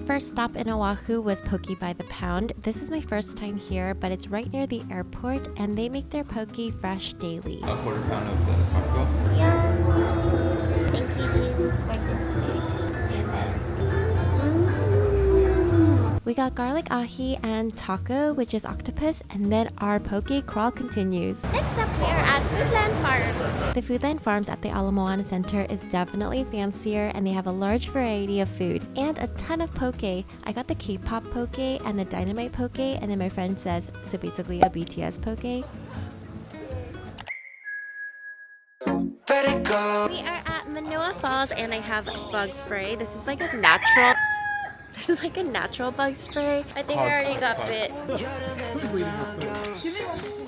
first stop in Oahu was Poke by the Pound. This was my first time here, but it's right near the airport and they make their poke fresh daily. A quarter pound of the taco. Yeah. Thank you, Jesus, for this food. Amen. We got garlic ahi and taco, which is octopus, and then our poke crawl continues. Next up, we are at Foodland Farms. The Foodland Farms at the Ala Moana Center is definitely fancier, and they have a large variety of food and a ton of poke. I got the K-pop poke and the dynamite poke, and then my friend says, so basically a BTS poke. We are at Manoa Falls, and I have bug spray. This is like a natural. This is like a natural bug spray. I think I already got bit.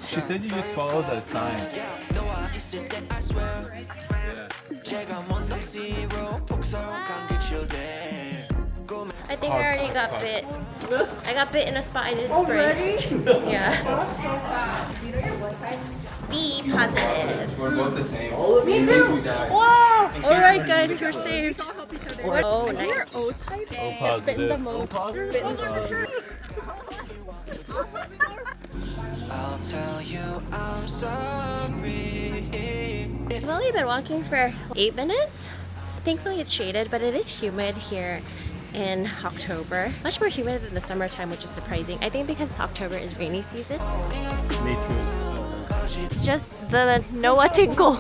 She said you just follow the sign. I think I already got bit. I got bit in a spot I didn't spray. Yeah. B positive. We're both the same. Me too. Wow. All right, guys, we're saved. Oh, nice. You're O type. Positive. Bitten the most. Bitten the most. I'll tell you I'm sorry. I've only been walking for 8 minutes. Thankfully it's shaded, but it is humid here in October. Much more humid than the summertime, which is surprising. I think because October is rainy season. Me too. It's just the Noah tinkle.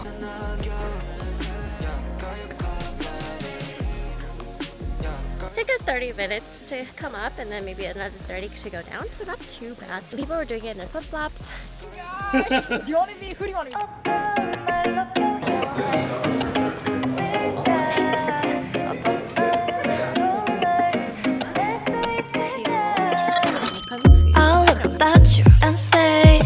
Took us 30 minutes to come up and then maybe another 30 to go down, so not too bad. People were doing it in their flip-flops. Do you want to be? Who do you want to be? I'll look at you and say,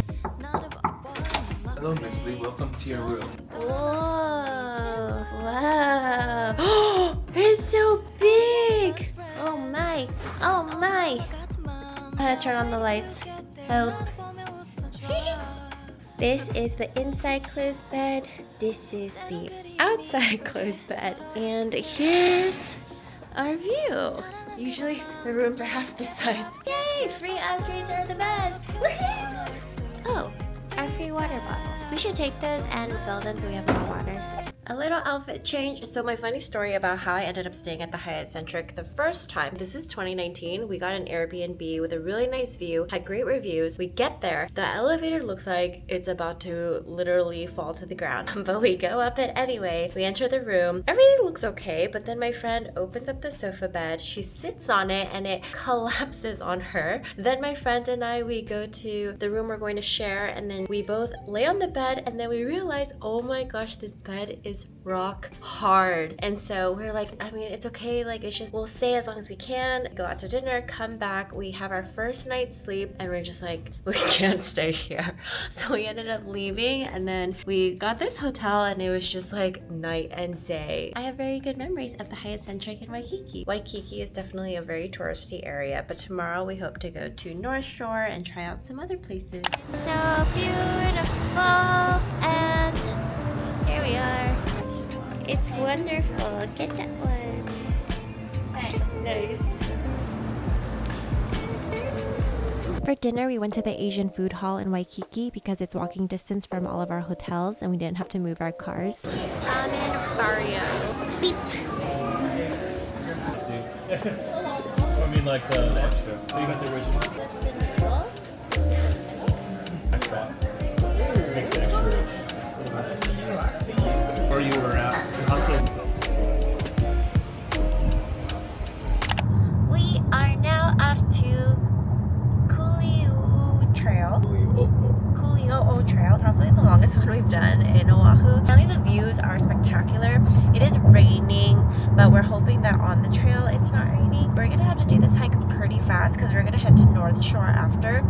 Hello, Miss Lee. Welcome to your room. Whoa, wow. It's so big. Oh my, oh my. I'm gonna turn on the lights. Help. This is the inside closed bed. This is the outside closed bed. And here's our view. Usually the rooms are half this size. Yay, free upgrades are the best. Woohoo! Oh, our free water bottles. We should take those and fill them so we have more water. A little outfit change. So my funny story about how I ended up staying at the Hyatt Centric the first time. This was 2019. We got an Airbnb with a really nice view, had great reviews. We get there. The elevator looks like it's about to literally fall to the ground. But we go up it anyway. We enter the room. Everything looks okay, but then my friend opens up the sofa bed. She sits on it and it collapses on her. Then my friend and I, we go to the room we're going to share, and then we both lay on the bed, and then we realize, oh my gosh, this bed is rock hard. And so we're like, I mean, it's okay, like it's just, we'll stay as long as we can, go out to dinner, come back, we have our first night's sleep, and we're just like, we can't stay here. So we ended up leaving, and then we got this hotel, and it was just like night and day. I have very good memories of the Hyatt Centric in Waikiki. Waikiki is definitely a very touristy area, but tomorrow we hope to go to North Shore and try out some other places. So beautiful, and here we are. It's wonderful. Get that one. Nice. For dinner, we went to the Asian food hall in Waikiki because it's walking distance from all of our hotels and we didn't have to move our cars. Ramen Barrio. Beep. I mean, like the extra. So you got the original. Extra. Makes it extra rich. Or you were at the hospital. We are now off to Kuli'u Trail. Kuli'u Trail, probably the longest one we've done in Oahu. Apparently the views are spectacular. It is raining, but we're hoping that on the trail it's not raining. We're gonna have to do this hike pretty fast because we're gonna head to North Shore after.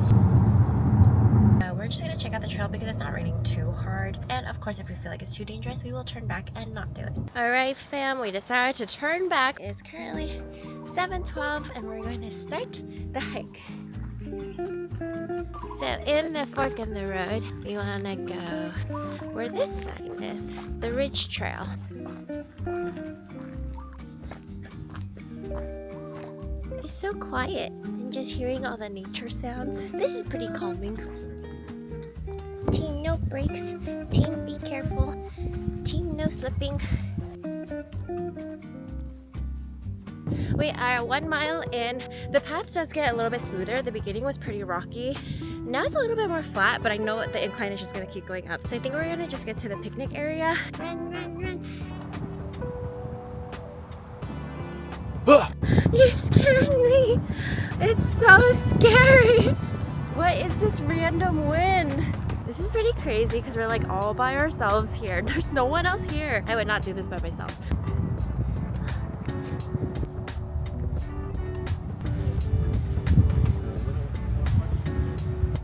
We're just gonna check out the trail because it's not raining too hard. And of course, if we feel like it's too dangerous, we will turn back and not do it. All right, fam, we decided to turn back. It's currently 7:12 and we're going to start the hike. So in the fork in the road, we wanna go where this sign is, the Ridge Trail. It's so quiet and just hearing all the nature sounds. This is pretty calming. Team, no brakes. Team, be careful. Team, no slipping. We are 1 mile in. The path does get a little bit smoother. The beginning was pretty rocky. Now it's a little bit more flat, but I know the incline is just gonna keep going up. So I think we're gonna just get to the picnic area. Run, run, run. You're scaring me. It's so scary. What is this random wind? This is pretty crazy because we're like all by ourselves here. There's no one else here. I would not do this by myself.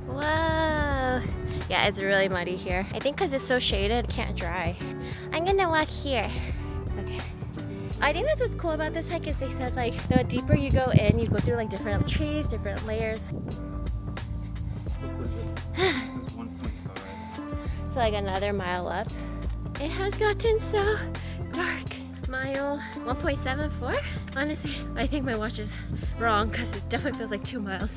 Whoa. Yeah, it's really muddy here. I think because it's so shaded, it can't dry. I'm gonna walk here. Okay. I think that's what's cool about this hike is they said like the deeper you go in, you go through like different trees, different layers. So like another mile up. It has gotten so dark. Mile 1.74. Honestly, I think my watch is wrong because it definitely feels like 2 miles.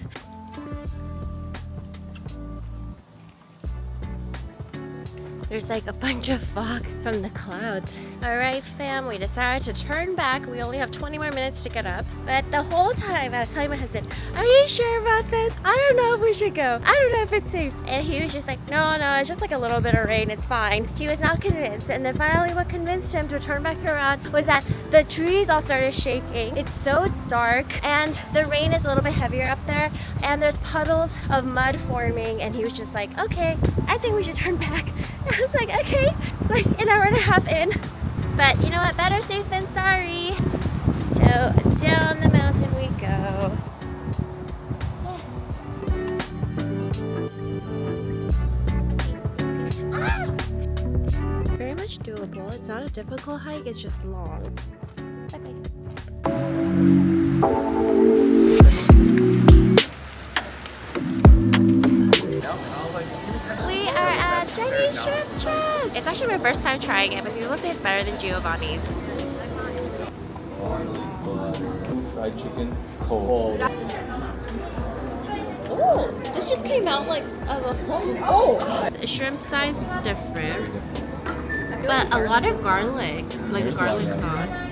There's like a bunch of fog from the clouds. All right, fam, we decided to turn back. We only have 20 more minutes to get up. But the whole time I was telling my husband, are you sure about this? I don't know if we should go. I don't know if it's safe. And he was just like, no, it's just like a little bit of rain. It's fine. He was not convinced. And then finally what convinced him to turn back around was that the trees all started shaking. It's so dark and the rain is a little bit heavier up there. And there's puddles of mud forming. And he was just like, okay, I think we should turn back. I was like, okay, like an hour and a half in. But you know what, better safe than sorry. So down the mountain we go. Very much doable. It's not a difficult hike, it's just long. Okay. We are at Chinese Shrimp Truck. It's actually my first time trying it, but people say it's better than Giovanni's. Fried chicken, cold. Oh, this just came out like as a whole. Oh, shrimp size different, but a lot of garlic, like the garlic sauce.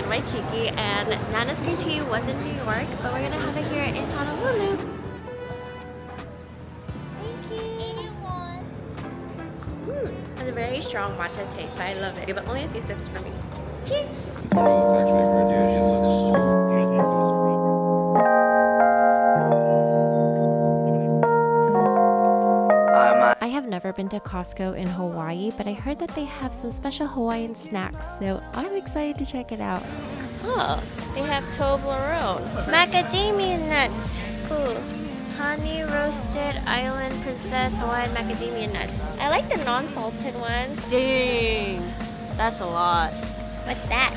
Waikiki, and Nana's green tea was in New York, but we're gonna have it here in Honolulu. Thank you. Has a very strong matcha taste, but I love it. But only a few sips for me. Cheers. Looks actually really delicious. I have never been to Costco in Hawaii, but I heard that they have some special Hawaiian snacks, so I'm excited to check it out. Oh, they have Toblerone. Macadamia nuts. Ooh, honey roasted island princess Hawaiian macadamia nuts. I like the non-salted ones. Dang, that's a lot. What's that?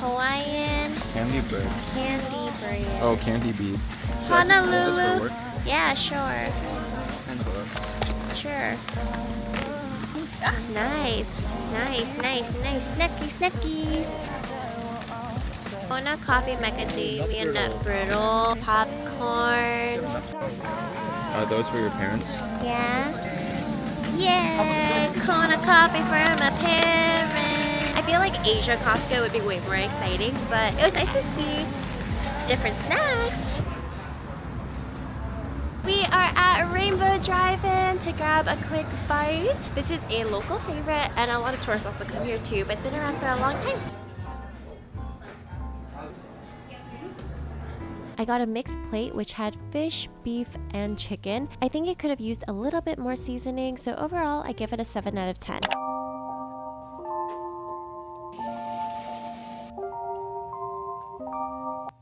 Hawaiian Candy bread. candy bread. Oh, candy bead. Honolulu. Yeah, sure. Sure. Nice. Snackies. Kona coffee macadamia nut brittle, popcorn. Are those for your parents? Yeah. Yay! Kona coffee for my parents. I feel like Asia Costco would be way more exciting, but it was nice to see different snacks. We are at Rainbow Drive-In to grab a quick bite. This is a local favorite, and a lot of tourists also come here too, but it's been around for a long time. I got a mixed plate which had fish, beef, and chicken. I think it could have used a little bit more seasoning, so overall I give it a 7 out of 10.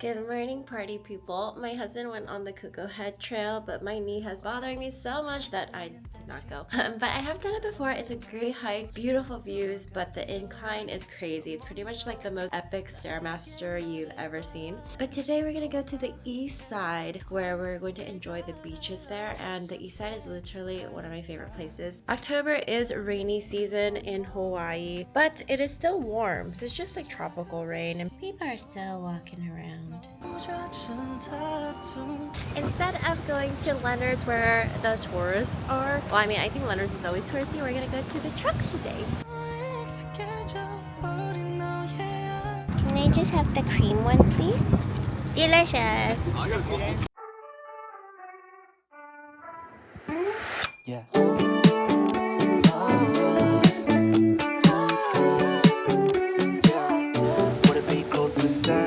Good morning, party people. My husband went on the Cuckoo Head Trail, but my knee has bothering me so much that I did not go. But I have done it before. It's a great hike, beautiful views, but the incline is crazy. It's pretty much like the most epic Stairmaster you've ever seen. But today we're gonna go to the east side where we're going to enjoy the beaches there, and the east side is literally one of my favorite places. October is rainy season in Hawaii, but it is still warm, so it's just like tropical rain and people are still walking around. Instead of going to Leonard's where the tourists are, well, I mean, I think Leonard's is always touristy, we're gonna go to the truck today. Can I just have the cream one, please? Delicious! Yeah. Would it be cool to say?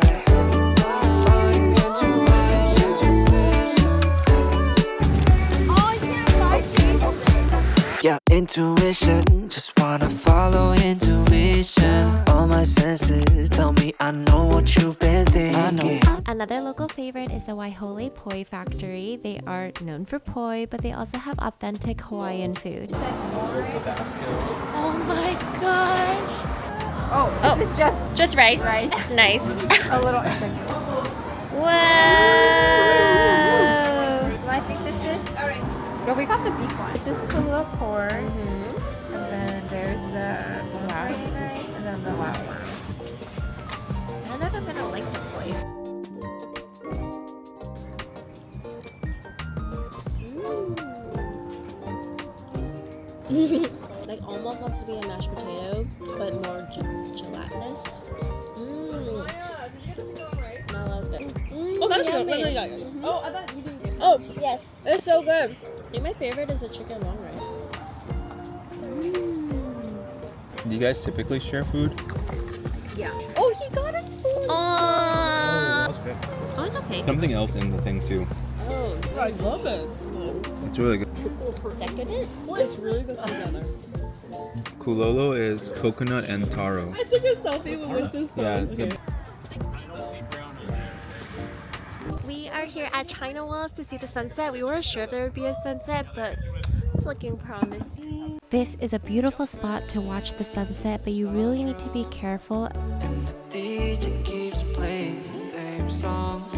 Yeah, intuition, just wanna follow intuition. All my senses tell me I know what you've been thinking. Another local favorite is the Waihole Poi Factory. They are known for poi, but they also have authentic Hawaiian food. Oh my gosh! Oh, this is Just rice. Rice. Nice. a little extra. Whoa! I think this is. No, we got the beef one. This is kalua pork, and then there's the white rice, and then the wild one. I don't know if I'm gonna like the poi. Like almost wants to be a mashed potato, but more gelatinous. No, that was good. Oh, that's good. Yummy. Yeah. Oh, I thought you didn't get it. Oh, yes. It's so good. I think my favorite is the chicken long rice. Do you guys typically share food? Yeah. Oh, he got a spoon. Oh, it's okay. Something else in the thing too. Oh, I love it. It's really good. Decadent? It's really good together. Kulolo is coconut and taro. I took a selfie with my sister. Yeah. Okay. We are here at China Walls to see the sunset. We weren't sure if there would be a sunset, but it's looking promising. This is a beautiful spot to watch the sunset, but you really need to be careful. And the DJ keeps playing the same songs.